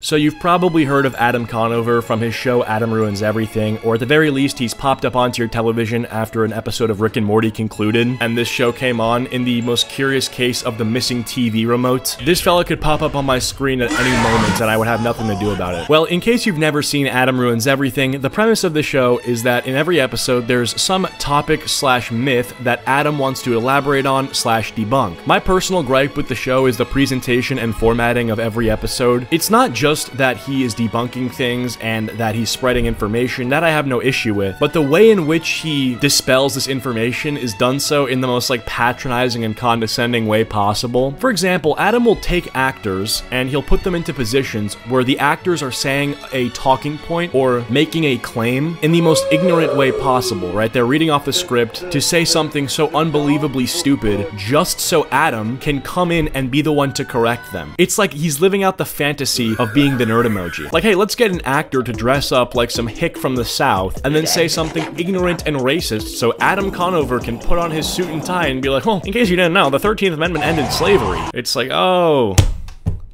So you've probably heard of Adam Conover from his show Adam Ruins Everything, or at the very least he's popped up onto your television after an episode of Rick and Morty concluded, and this show came on in the most curious case of the missing TV remote. This fella could pop up on my screen at any moment and I would have nothing to do about it. Well, in case you've never seen Adam Ruins Everything, the premise of the show is that in every episode there's some topic slash myth that Adam wants to elaborate on slash debunk. My personal gripe with the show is the presentation and formatting of every episode. It's not just that he is debunking things and that he's spreading information, that I have no issue with, but the way in which he dispels this information is done so in the most patronizing and condescending way possible. For example, Adam will take actors and he'll put them into positions where the actors are saying a talking point or making a claim in the most ignorant way possible, right? They're reading off the script to say something so unbelievably stupid just so Adam can come in and be the one to correct them. It's like he's living out the fantasy of being the nerd emoji. Like, hey, let's get an actor to dress up like some hick from the South and then say something ignorant and racist so Adam Conover can put on his suit and tie and be like, well, in case you didn't know, the 13th Amendment ended slavery. It's like, oh,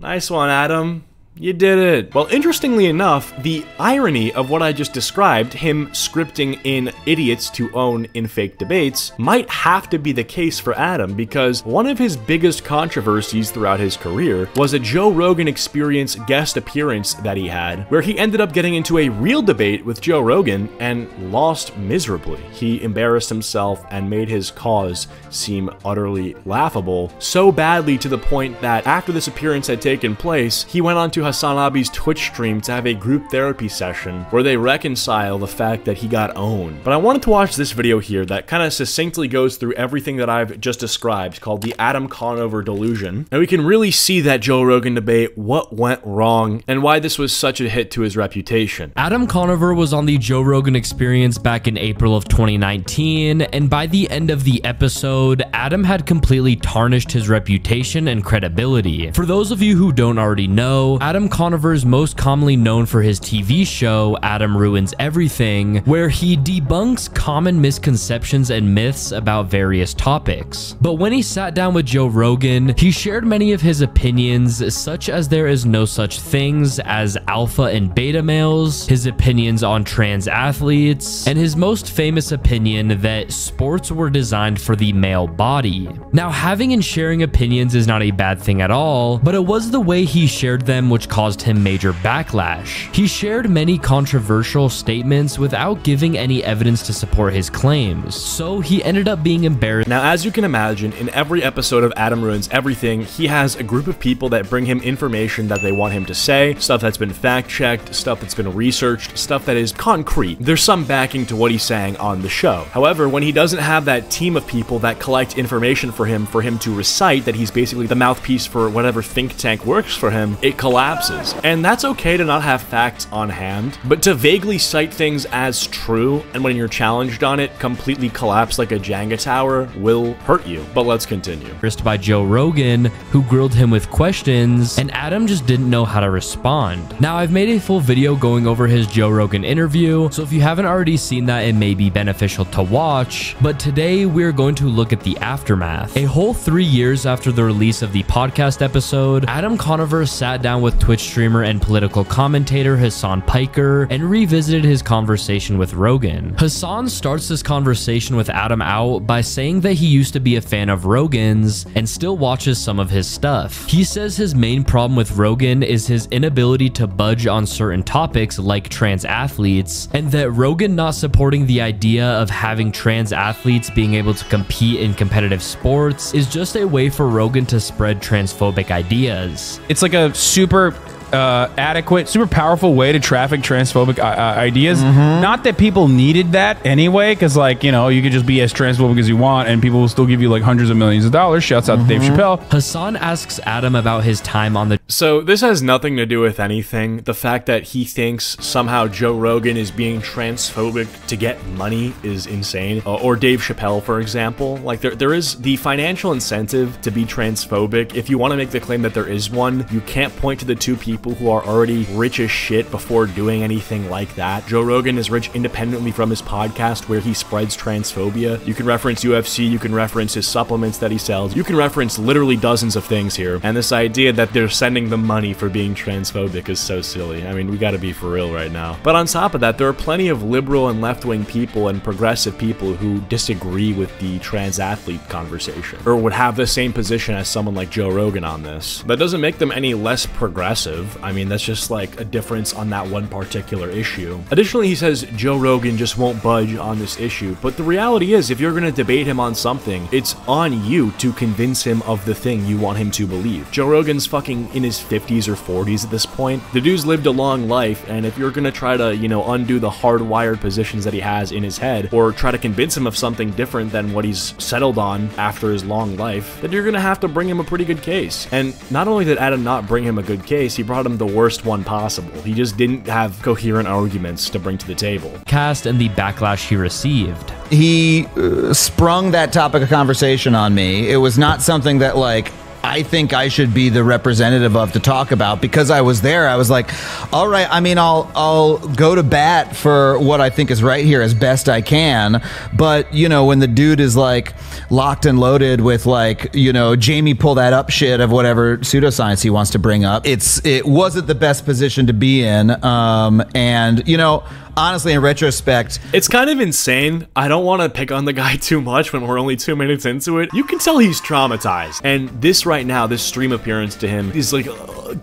nice one, Adam. You did it. Well, interestingly enough, the irony of what I just described, him scripting in idiots to own in fake debates, might have to be the case for Adam, because one of his biggest controversies throughout his career was a Joe Rogan Experience guest appearance that he had, where he ended up getting into a real debate with Joe Rogan and lost miserably. He embarrassed himself and made his cause seem utterly laughable, so badly to the point that after this appearance had taken place, he went on to Hassan Abi's Twitch stream to have a group therapy session where they reconcile the fact that he got owned. But I wanted to watch this video here that kind of succinctly goes through everything that I've just described, called the Adam Conover delusion. And we can really see that Joe Rogan debate, what went wrong, and why this was such a hit to his reputation. Adam Conover was on the Joe Rogan Experience back in April of 2019, and by the end of the episode, Adam had completely tarnished his reputation and credibility. For those of you who don't already know, Adam Conover is most commonly known for his TV show, Adam Ruins Everything, where he debunks common misconceptions and myths about various topics. But when he sat down with Joe Rogan, he shared many of his opinions, such as there is no such things as alpha and beta males, his opinions on trans athletes, and his most famous opinion that sports were designed for the male body. Now, having and sharing opinions is not a bad thing at all, but it was the way he shared them which caused him major backlash. He shared many controversial statements without giving any evidence to support his claims, so he ended up being embarrassed. Now, as you can imagine, in every episode of Adam Ruins Everything, he has a group of people that bring him information that they want him to say, stuff that's been fact-checked, stuff that's been researched, stuff that is concrete. There's some backing to what he's saying on the show. However, when he doesn't have that team of people that collect information for him to recite, that he's basically the mouthpiece for whatever think tank works for him, it collapses. And that's okay to not have facts on hand, but to vaguely cite things as true, and when you're challenged on it, completely collapse like a Jenga tower will hurt you. But let's continue. By Joe Rogan, who grilled him with questions, and Adam just didn't know how to respond. Now, I've made a full video going over his Joe Rogan interview, so if you haven't already seen that, it may be beneficial to watch, but today we're going to look at the aftermath. A whole 3 years after the release of the podcast episode, Adam Conover sat down with Twitch streamer and political commentator Hassan Piker and revisited his conversation with Rogan. Hassan starts this conversation with Adam out by saying that he used to be a fan of Rogan's and still watches some of his stuff. He says his main problem with Rogan is his inability to budge on certain topics like trans athletes, and that Rogan not supporting the idea of having trans athletes being able to compete in competitive sports is just a way for Rogan to spread transphobic ideas. It's like a super adequate, super powerful way to traffic transphobic ideas. Not that people needed that anyway, because, like, you know, you could just be as transphobic as you want and people will still give you like hundreds of millions of dollars. Shouts out to Dave Chappelle. Hassan asks Adam about his time on the... So this has nothing to do with anything. The fact that he thinks somehow Joe Rogan is being transphobic to get money is insane. Or Dave Chappelle, for example. Like, there is the financial incentive to be transphobic. If you want to make the claim that there is one, you can't point to the two people people who are already rich as shit before doing anything like that. Joe Rogan is rich independently from his podcast where he spreads transphobia. You can reference UFC, you can reference his supplements that he sells, you can reference literally dozens of things here. And this idea that they're sending them money for being transphobic is so silly. I mean, we gotta be for real right now. But on top of that, there are plenty of liberal and left-wing people and progressive people who disagree with the trans athlete conversation, or would have the same position as someone like Joe Rogan on this. That doesn't make them any less progressive. I mean, that's just like a difference on that one particular issue. Additionally, he says Joe Rogan just won't budge on this issue, but the reality is, if you're gonna debate him on something, it's on you to convince him of the thing you want him to believe. Joe Rogan's fucking in his 50s or 40s at this point. The dude's lived a long life, and if you're gonna try to, you know, undo the hardwired positions that he has in his head, or try to convince him of something different than what he's settled on after his long life, then you're gonna have to bring him a pretty good case. And not only did Adam not bring him a good case, he brought him the worst one possible. He just didn't have coherent arguments to bring to the table. Cast and the backlash he received. He sprung that topic of conversation on me. It was not something that, like, I think I should be the representative of to talk about. Because I was there, I was like, all right, I mean, I'll go to bat for what I think is right here as best I can. But, you know, when the dude is like locked and loaded with, like, you know, Jamie pull that up shit of whatever pseudoscience he wants to bring up, it wasn't the best position to be in. And, you know, honestly, in retrospect, it's kind of insane. I don't want to pick on the guy too much when we're only 2 minutes into it. You can tell he's traumatized. And this right now, this stream appearance to him is like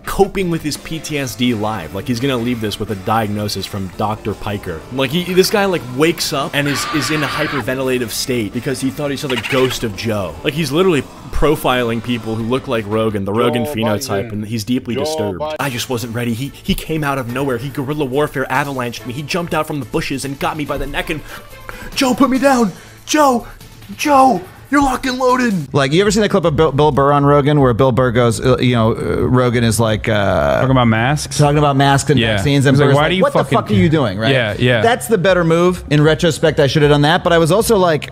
coping with his PTSD live. Like, he's gonna leave this with a diagnosis from Dr. Piker. Like, this guy like wakes up and is in a hyperventilative state because he thought he saw the ghost of Joe. Like, he's literally profiling people who look like Rogan, the Rogan phenotype, and he's deeply disturbed. I just wasn't ready. He came out of nowhere. He guerrilla warfare avalanched me. He jumped out from the bushes and got me by the neck and... Joe, put me down! Joe! You're locked and loaded! Like, you ever seen that clip of Bill Burr on Rogan where Bill Burr goes, you know, Rogan is like... talking about masks? Talking about masks and vaccines. And like, why do you what the fuck are you doing, right? Yeah. That's the better move. In retrospect, I should have done that. But I was also like...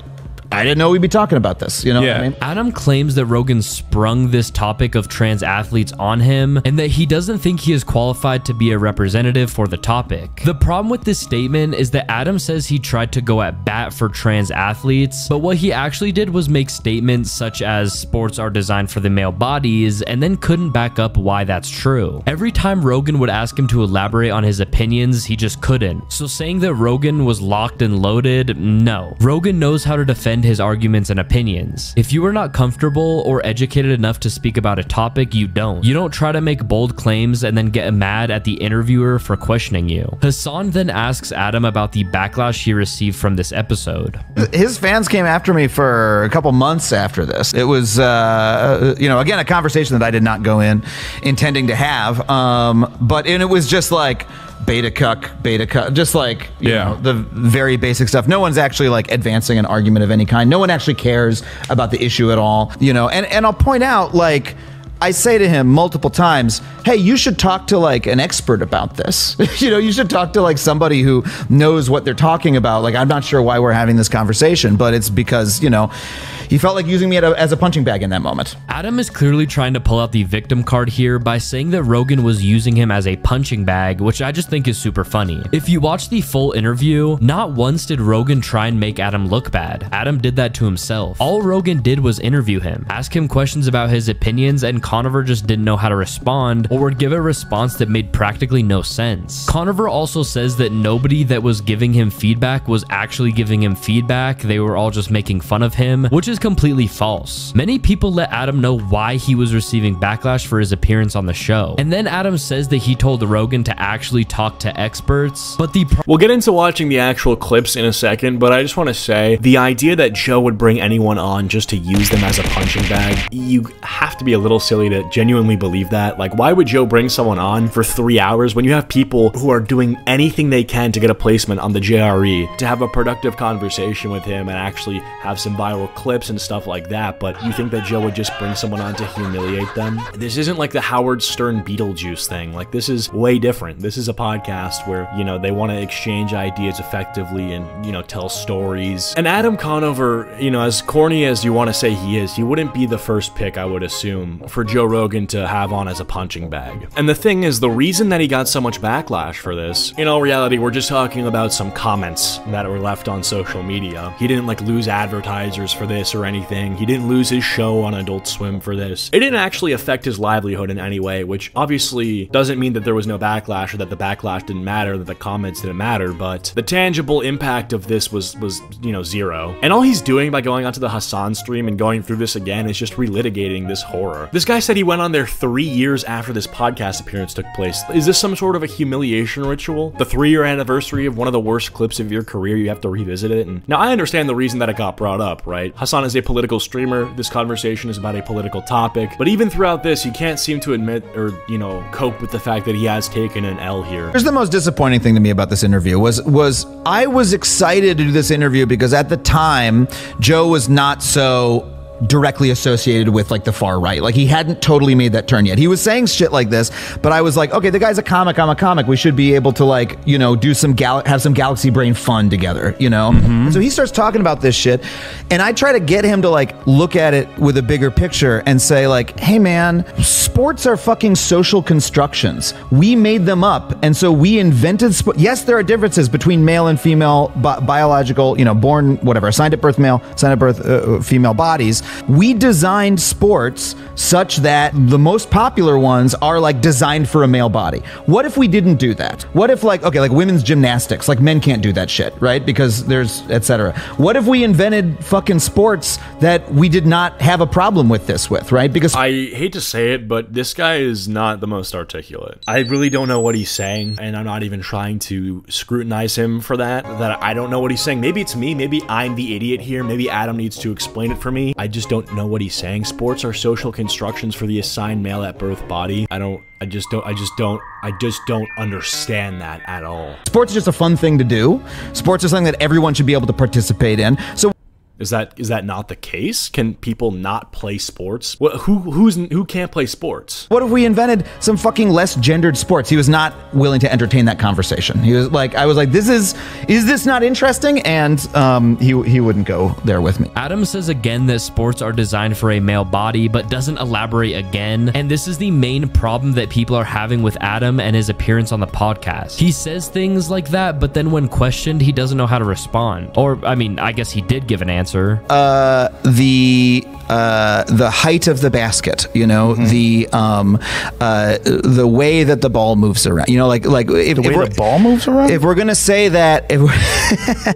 I didn't know we'd be talking about this, you know what I mean? Adam claims that Rogan sprung this topic of trans athletes on him and that he doesn't think he is qualified to be a representative for the topic. The problem with this statement is that Adam says he tried to go at bat for trans athletes, but what he actually did was make statements such as sports are designed for the male bodies and then couldn't back up why that's true. Every time Rogan would ask him to elaborate on his opinions, he just couldn't. So saying that Rogan was locked and loaded, no. Rogan knows how to defend his arguments and opinions. If you are not comfortable or educated enough to speak about a topic, you don't. You don't try to make bold claims and then get mad at the interviewer for questioning you. Hassan then asks Adam about the backlash he received from this episode. His fans came after me for a couple months after this. It was, you know, again, a conversation that I did not go in intending to have. But it was just like, beta cuck, just like, you know, the very basic stuff. No one's actually like advancing an argument of any kind. No one actually cares about the issue at all, you know, and I'll point out, like, I say to him multiple times, hey, you should talk to like an expert about this. You know, you should talk to like somebody who knows what they're talking about. Like, I'm not sure why we're having this conversation, but it's because, you know, he felt like using me as a punching bag in that moment. Adam is clearly trying to pull out the victim card here by saying that Rogan was using him as a punching bag, which I just think is super funny. If you watch the full interview, not once did Rogan try and make Adam look bad. Adam did that to himself. All Rogan did was interview him, ask him questions about his opinions, and Conover just didn't know how to respond or would give a response that made practically no sense. Conover also says that nobody that was giving him feedback was actually giving him feedback. They were all just making fun of him, which is completely false. Many people let Adam know why he was receiving backlash for his appearance on the show. And then Adam says that he told Rogan to actually talk to experts, but we'll get into watching the actual clips in a second, but I just want to say the idea that Joe would bring anyone on just to use them as a punching bag, you have to be a little silly to genuinely believe that. Like, why would Joe bring someone on for 3 hours when you have people who are doing anything they can to get a placement on the JRE, to have a productive conversation with him and actually have some viral clips and stuff like that? But you think that Joe would just bring someone on to humiliate them? This isn't like the Howard Stern Beetlejuice thing. Like, this is way different. This is a podcast where, you know, they want to exchange ideas effectively and, you know, tell stories. And Adam Conover, you know, as corny as you want to say he is, he wouldn't be the first pick, I would assume, for Joe Rogan to have on as a punching bag. And the thing is, the reason that he got so much backlash for this, in all reality, we're just talking about some comments that were left on social media. He didn't like lose advertisers for this or anything. He didn't lose his show on Adult Swim for this. It didn't actually affect his livelihood in any way, which obviously doesn't mean that there was no backlash or that the backlash didn't matter, that the comments didn't matter, but the tangible impact of this was you know, zero. And all he's doing by going onto the Hassan stream and going through this again is just relitigating this horror. This guy said he went on there 3 years after this podcast appearance took place. Is this some sort of a humiliation ritual? The 3-year anniversary of one of the worst clips of your career, you have to revisit it? And now I understand the reason that it got brought up, right? Hassan is a political streamer. This conversation is about a political topic, but even throughout this, he can't seem to admit or, you know, cope with the fact that he has taken an L here. Here's the most disappointing thing to me about this interview was I was excited to do this interview because at the time, Joe was not so directly associated with like the far right. Like he hadn't totally made that turn yet. He was saying shit like this, but I was like, okay, the guy's a comic, I'm a comic. We should be able to like, you know, do some have some galaxy brain fun together, you know? And so he starts talking about this shit and I try to get him to like look at it with a bigger picture and say like, hey man, sports are fucking social constructions. We made them up. And so we invented sport. Yes, there are differences between male and female biological, you know, born, whatever, assigned at birth male, assigned at birth female bodies. We designed sports such that the most popular ones are like designed for a male body. What if we didn't do that? What if like, okay, like women's gymnastics, like men can't do that shit, right? Because there's etc. What if we invented fucking sports that we did not have a problem with this with, right? Because I hate to say it, but this guy is not the most articulate. I really don't know what he's saying, and I'm not even trying to scrutinize him for that I don't know what he's saying. Maybe it's me, maybe I'm the idiot here, maybe Adam needs to explain it for me. I just don't know what he's saying. Sports are social constructions for the assigned male at birth body. I just don't understand that at all. Sports is just a fun thing to do. Sports is something that everyone should be able to participate in. So Is that not the case? Can people not play sports? Who can't play sports? What if we invented some fucking less gendered sports? He was not willing to entertain that conversation. He was like, I was like, is this not interesting? And he wouldn't go there with me. Adam says again that sports are designed for a male body, but doesn't elaborate again. And this is the main problem that people are having with Adam and his appearance on the podcast. He says things like that, but then when questioned, he doesn't know how to respond. Or, I mean, I guess he did give an answer. The height of the basket, you know, the way that the ball moves around, you know, like if the ball moves around. If we're gonna say that,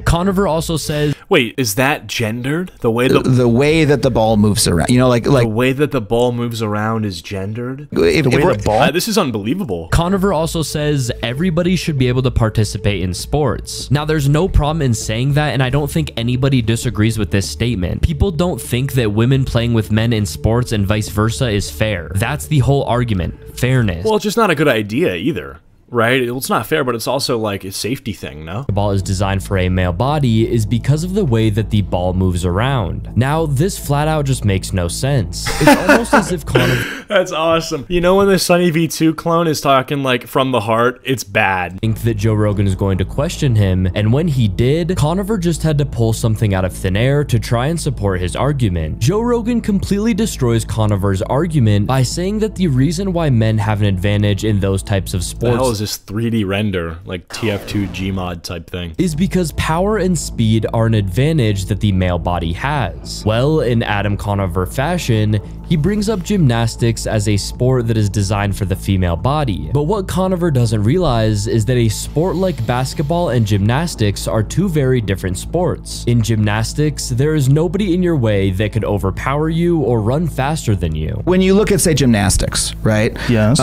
Conover also says, wait, is that gendered? The way that the ball moves around, you know, like the way that the ball moves around is gendered. This is unbelievable. Conover also says everybody should be able to participate in sports. Now, there's no problem in saying that, and I don't think anybody disagrees with this statement. People don't think that women playing with men in sports and vice versa is fair. That's the whole argument. Fairness. Well, it's just not a good idea either. Right? It's not fair, but it's also like a safety thing, no? The ball is designed for a male body is because of the way that the ball moves around. Now, this flat out just makes no sense. It's almost as if Conover... That's awesome. You know when the Sunny V2 clone is talking like from the heart, it's bad. Think that Joe Rogan is going to question him, and when he did, Conover just had to pull something out of thin air to try and support his argument. Joe Rogan completely destroys Conover's argument by saying that the reason why men have an advantage in those types of sports this 3D render, like TF2 Gmod type thing, is because power and speed are an advantage that the male body has. Well, in Adam Conover fashion, he brings up gymnastics as a sport that is designed for the female body. But what Conover doesn't realize is that a sport like basketball and gymnastics are two very different sports. In gymnastics, there is nobody in your way that could overpower you or run faster than you. When you look at, say, gymnastics, right? Yes.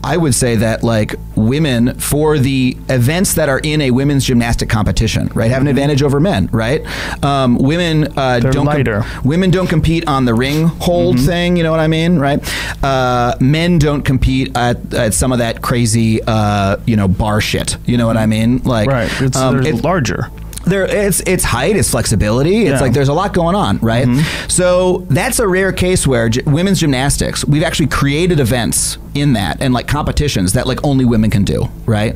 I would say that like women, for the events that are in a women's gymnastic competition, right, have an advantage over men, right? Women women don't compete on the ring hold thing, you know what I mean, right? Men don't compete at some of that crazy, you know, bar shit, you know what I mean? Like, right, it's larger. It's height, it's flexibility, it's like there's a lot going on, right? So that's a rare case where women's gymnastics, we've actually created events in that, and like competitions that like only women can do, right?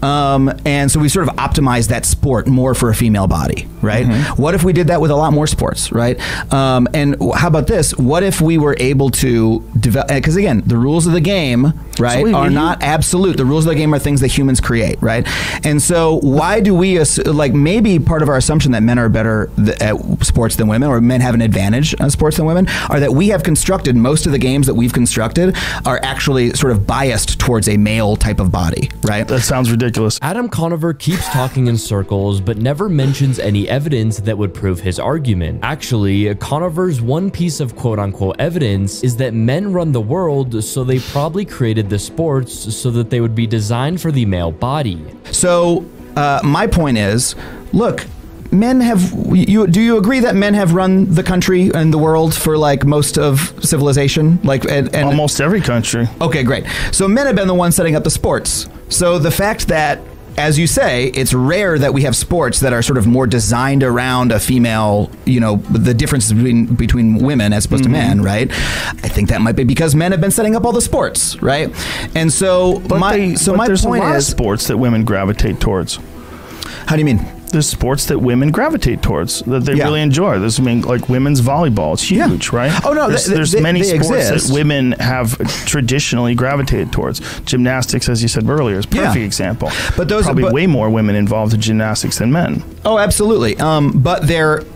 And so we sort of optimized that sport more for a female body, right? What if we did that with a lot more sports, right? And how about this? What if we were able to develop, because again, the rules of the game, right, are not absolute. The rules of the game are things that humans create, right? And so why do we, like, maybe part of our assumption that men are better at sports than women, or men have an advantage on sports than women, are that we have constructed, most of the games that we've constructed are actually sort of biased towards a male type of body, right? That sounds ridiculous. Adam Conover keeps talking in circles, but never mentions any evidence that would prove his argument. Actually, Conover's one piece of quote-unquote evidence is that men run the world, so they probably created the sports so that they would be designed for the male body. So my point is, look, men have, do you agree that men have run the country and the world for like most of civilization? Like, and almost every country. Okay, great. So men have been the ones setting up the sports. So the fact that, as you say, it's rare that we have sports that are sort of more designed around a female, you know, the differences between women as opposed to men, right? I think that might be because men have been setting up all the sports, right? And so my there's point a lot of is, sports that women gravitate towards. how do you mean? There's sports that women gravitate towards that they really enjoy. There's, I mean, like women's volleyball. It's huge, right? Oh no, there's many sports exist. that women have traditionally gravitated towards. Gymnastics, as you said earlier, is a perfect example. But those probably way more women involved in gymnastics than men. Oh, absolutely. But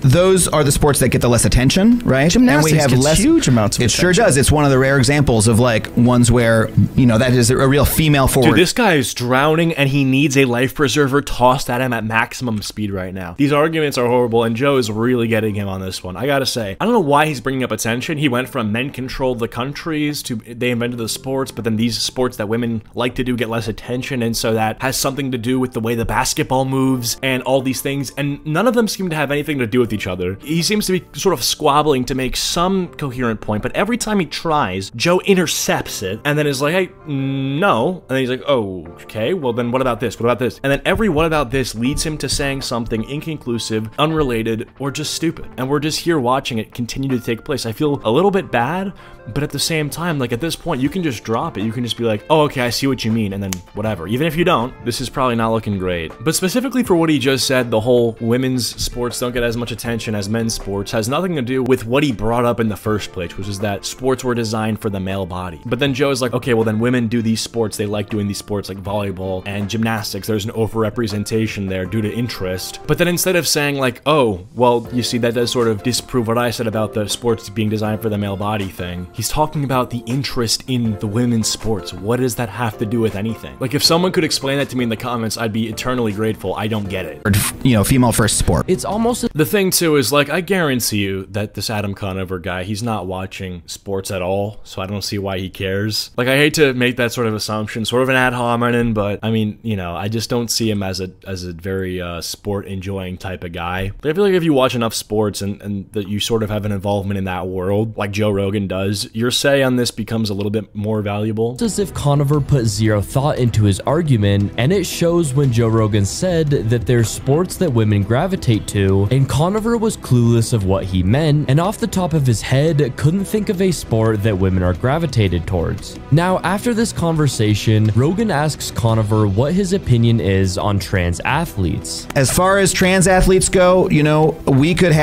those are the sports that get the less attention, right? Gymnastics and we have gets less, huge amounts of It attention. sure does. It's one of the rare examples of like ones where, you know, that is a real female forward. Dude, this guy is drowning and he needs a life preserver tossed at him at maximum speed right now. These arguments are horrible, and Joe is really getting him on this one. I gotta say, I don't know why he's bringing up attention. He went from men controlled the countries to they invented the sports, but then these sports that women like to do get less attention, and so that has something to do with the way the basketball moves and all these things, and none of them seem to have anything to do with each other. He seems to be sort of squabbling to make some coherent point, but every time he tries, Joe intercepts it, and then is like, hey, no, and then he's like, oh, okay, well then what about this? What about this? And then every what about this leads him to saying something inconclusive, unrelated, or just stupid. And we're just here watching it continue to take place. I feel a little bit bad, but at the same time, like at this point, you can just drop it. You can just be like, oh, okay, I see what you mean, and then whatever. Even if you don't, this is probably not looking great. But specifically for what he just said, the whole women's sports don't get as much attention as men's sports has nothing to do with what he brought up in the first place, which is that sports were designed for the male body. But then Joe's like, okay, well then women do these sports. They like doing these sports like volleyball and gymnastics. There's an overrepresentation there due to interest. But then instead of saying like, oh, well, you see, that does sort of disprove what I said about the sports being designed for the male body thing. He's talking about the interest in the women's sports. What does that have to do with anything? Like, if someone could explain that to me in the comments, I'd be eternally grateful. I don't get it. You know, female first sport. It's almost The thing too is, like, I guarantee you that this Adam Conover guy, he's not watching sports at all, so I don't see why he cares. Like, I hate to make that sort of assumption, sort of an ad hominem, but I mean, you know, I just don't see him as a very sport enjoying type of guy. But I feel like if you watch enough sports and that you sort of have an involvement in that world, like Joe Rogan does, your say on this becomes a little bit more valuable. as if Conover put zero thought into his argument, and it shows when Joe Rogan said that there's sports that women gravitate to, and Conover was clueless of what he meant, and off the top of his head couldn't think of a sport that women are gravitated towards. Now, after this conversation, Rogan asks Conover what his opinion is on trans athletes. As far as trans athletes go, you know, we could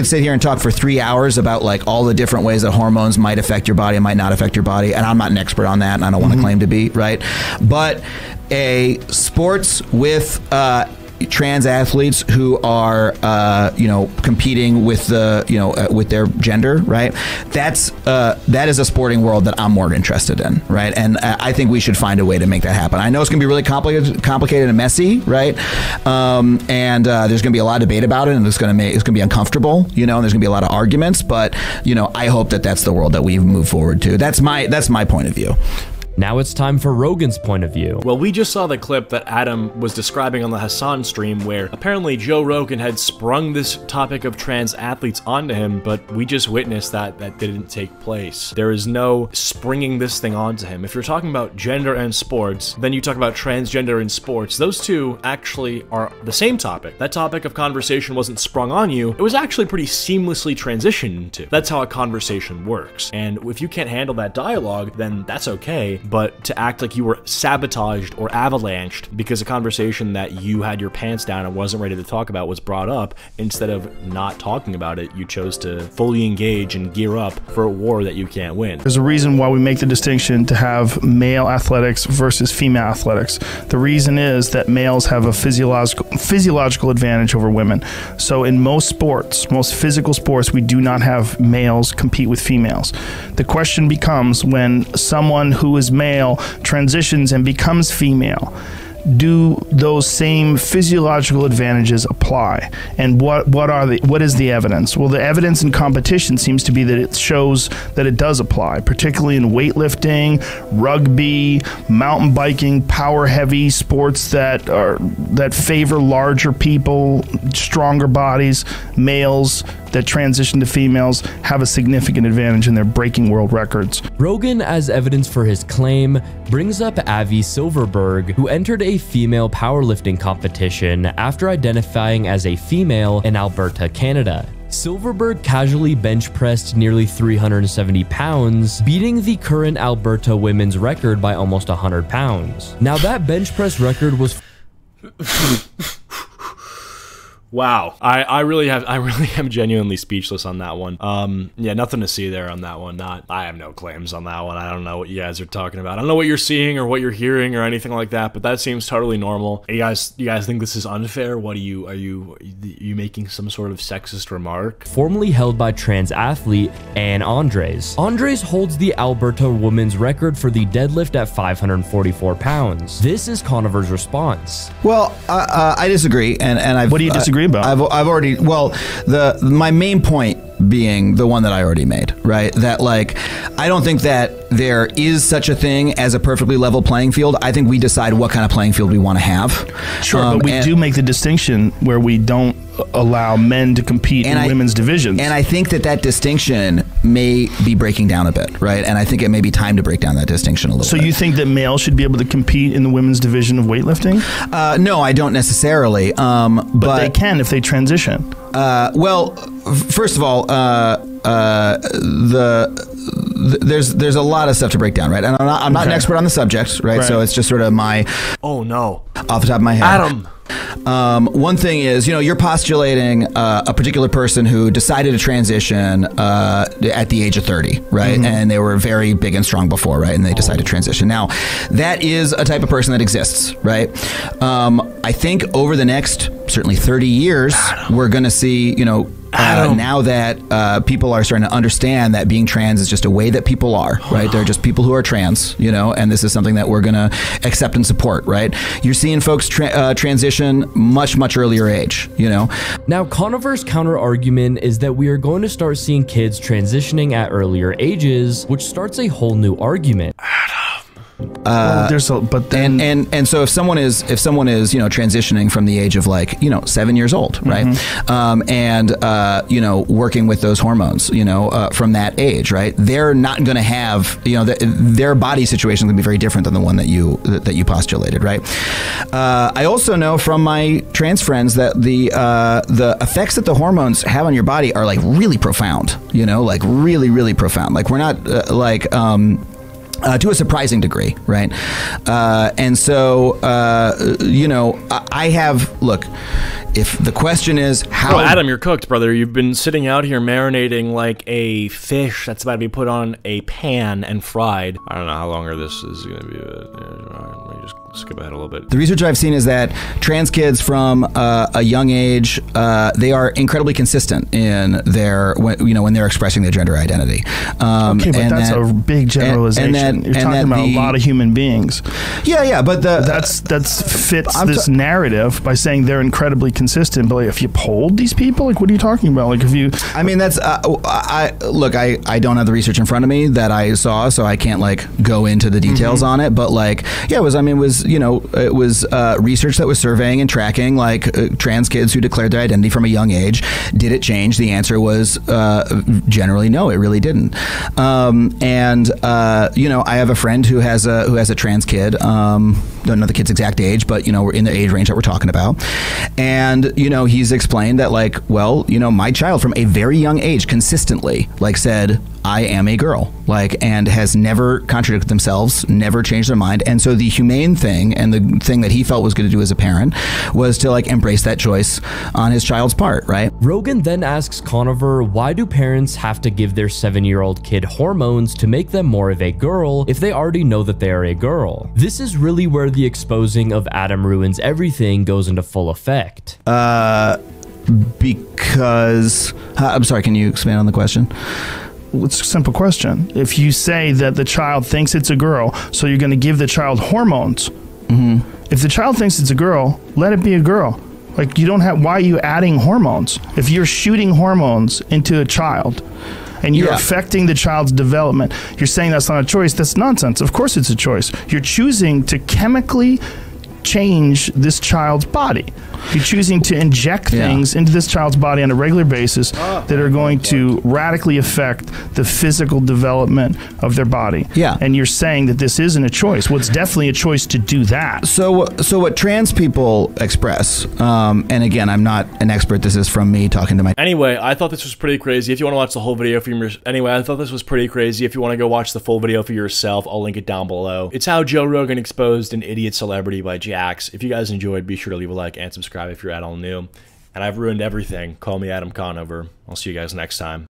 sit here and talk for 3 hours about like all the different ways that hormones might affect your body and might not affect your body, and I'm not an expert on that, and I don't want to claim to be, right? But a sports with trans athletes who are you know, competing with the, you know, with their gender, right? That is a sporting world that I'm more interested in, right? And I think we should find a way to make that happen. I know it's gonna be really complicated and messy, right? And there's gonna be a lot of debate about it, and it's gonna be uncomfortable, you know, and there's gonna be a lot of arguments, but you know, I hope that that's the world that we move forward to. That's my point of view. Now it's time for Rogan's point of view. Well, we just saw the clip that Adam was describing on the Hassan stream where apparently Joe Rogan had sprung this topic of trans athletes onto him, but we just witnessed that didn't take place. There is no springing this thing onto him. If you're talking about gender and sports, then you talk about transgender and sports. Those two actually are the same topic. That topic of conversation wasn't sprung on you. It was actually pretty seamlessly transitioned into. That's how a conversation works. And if you can't handle that dialogue, then that's okay. but to act like you were sabotaged or avalanched because a conversation that you had your pants down and wasn't ready to talk about was brought up, instead of not talking about it, you chose to fully engage and gear up for a war that you can't win. There's a reason why we make the distinction to have male athletics versus female athletics. The reason is that males have a physiological advantage over women. So in most sports, most physical sports, we do not have males compete with females. The question becomes, when someone who is male transitions and becomes female, do those same physiological advantages apply? And what is the evidence? Well, the evidence in competition seems to be that it shows that it does apply, particularly in weightlifting, rugby, mountain biking, power heavy sports that favor larger people, stronger bodies. Males that transition to females have a significant advantage in their breaking world records. Rogan, as evidence for his claim, brings up Avi Silverberg, who entered a female powerlifting competition after identifying as a female in Alberta, Canada. Silverberg casually bench pressed nearly 370 pounds, beating the current Alberta women's record by almost 100 pounds. Now, that bench press record was Wow, I really am genuinely speechless on that one. Yeah, nothing to see there on that one. I have no claims on that one. I don't know what you guys are talking about. I don't know what you're seeing or what you're hearing or anything like that, but that seems totally normal. You guys think this is unfair? What are you making some sort of sexist remark? Formerly held by trans athlete Ann Andres. Andres holds the Alberta women's record for the deadlift at 544 pounds. This is Conover's response. Well, I disagree, and I've... What do you disagree about? I've already... Well, my main point being the one that I already made, right? That, like, I don't think that there is such a thing as a perfectly level playing field. I think we decide what kind of playing field we want to have. Sure, but we do make the distinction where we don't allow men to compete in women's divisions. And I think that distinction may be breaking down a bit, right? And I think it may be time to break down that distinction a little bit. So you think that males should be able to compete in the women's division of weightlifting? No, I don't necessarily. But they can if they transition. Well, first of all, there's a lot of stuff to break down, right? And I'm not an expert on the subject, right? So it's just sort of my... Oh, no. Off the top of my head. Adam! One thing is, you're postulating a particular person who decided to transition at the age of 30, right? Mm-hmm. And they were very big and strong before, right? And they decided to transition. Now, that is a type of person that exists, right? I think over the next, certainly 30 years, we're going to see, now that people are starting to understand that being trans is just a way that people are, right? They're just people who are trans, and this is something that we're going to accept and support, right? You're seeing folks transition much earlier age, Now, Conover's counter argument is that we are going to start seeing kids transitioning at earlier ages, which starts a whole new argument. So if someone is transitioning from the age of 7 years old, right, working with those hormones, from that age, right, they're not going to have their body situation is going to be very different than the one that you postulated, right. I also know from my trans friends that the effects that the hormones have on your body are really profound, really profound. We're not to a surprising degree, right? And so, I have, look, if the question is how... Oh, Adam, you're cooked, brother. You've been sitting out here marinating like a fish that's about to be put on a pan and fried. I don't know how long this is going to be. Let me just skip ahead a little bit. The research I've seen is that trans kids from a young age, they are incredibly consistent in when they're expressing their gender identity. Okay, but that's a big generalization. You're talking about a lot of human beings. Yeah, but that's fits this narrative by saying they're incredibly consistent. But if you polled these people, what are you talking about? If you, I mean, that's I don't have the research in front of me that I saw, so I can't go into the details on it. But it was research that was surveying and tracking trans kids who declared their identity from a young age. Did it change? The answer was generally no, it really didn't. I have a friend who has a trans kid. don't know the kid's exact age, but, we're in the age range that we're talking about. And, he's explained that, like, well, my child from a very young age consistently, like, said, I am a girl, like, and has never contradicted themselves, never changed their mind. And so the humane thing and the thing that he felt was going to do as a parent was to, like, embrace that choice on his child's part, right? Rogan then asks Conover, why do parents have to give their 7-year-old kid hormones to make them more of a girl if they already know that they are a girl? This is really where the exposing of Adam Ruins Everything goes into full effect. Because, I'm sorry, can you expand on the question? It's a simple question. If you say that the child thinks it's a girl, so you're going to give the child hormones. If the child thinks it's a girl, let it be a girl. Like, you don't have, why are you adding hormones? If you're shooting hormones into a child and you're affecting the child's development, you're saying that's not a choice, that's nonsense. Of course it's a choice. You're choosing to chemically change this child's body. You're choosing to inject things into this child's body on a regular basis that are going to radically affect the physical development of their body. Yeah. And you're saying that this isn't a choice. Well, it's definitely a choice to do that. So what trans people express, and again, I'm not an expert, this is from me talking to my... Anyway, I thought this was pretty crazy. If you want to watch the whole video for Anyway, I thought this was pretty crazy. If you want to go watch the full video for yourself, I'll link it down below. It's how Joe Rogan exposed an idiot celebrity by Jax. If you guys enjoyed, be sure to leave a like and subscribe if you're at all new. And I've ruined everything. Call me Adam Conover. I'll see you guys next time.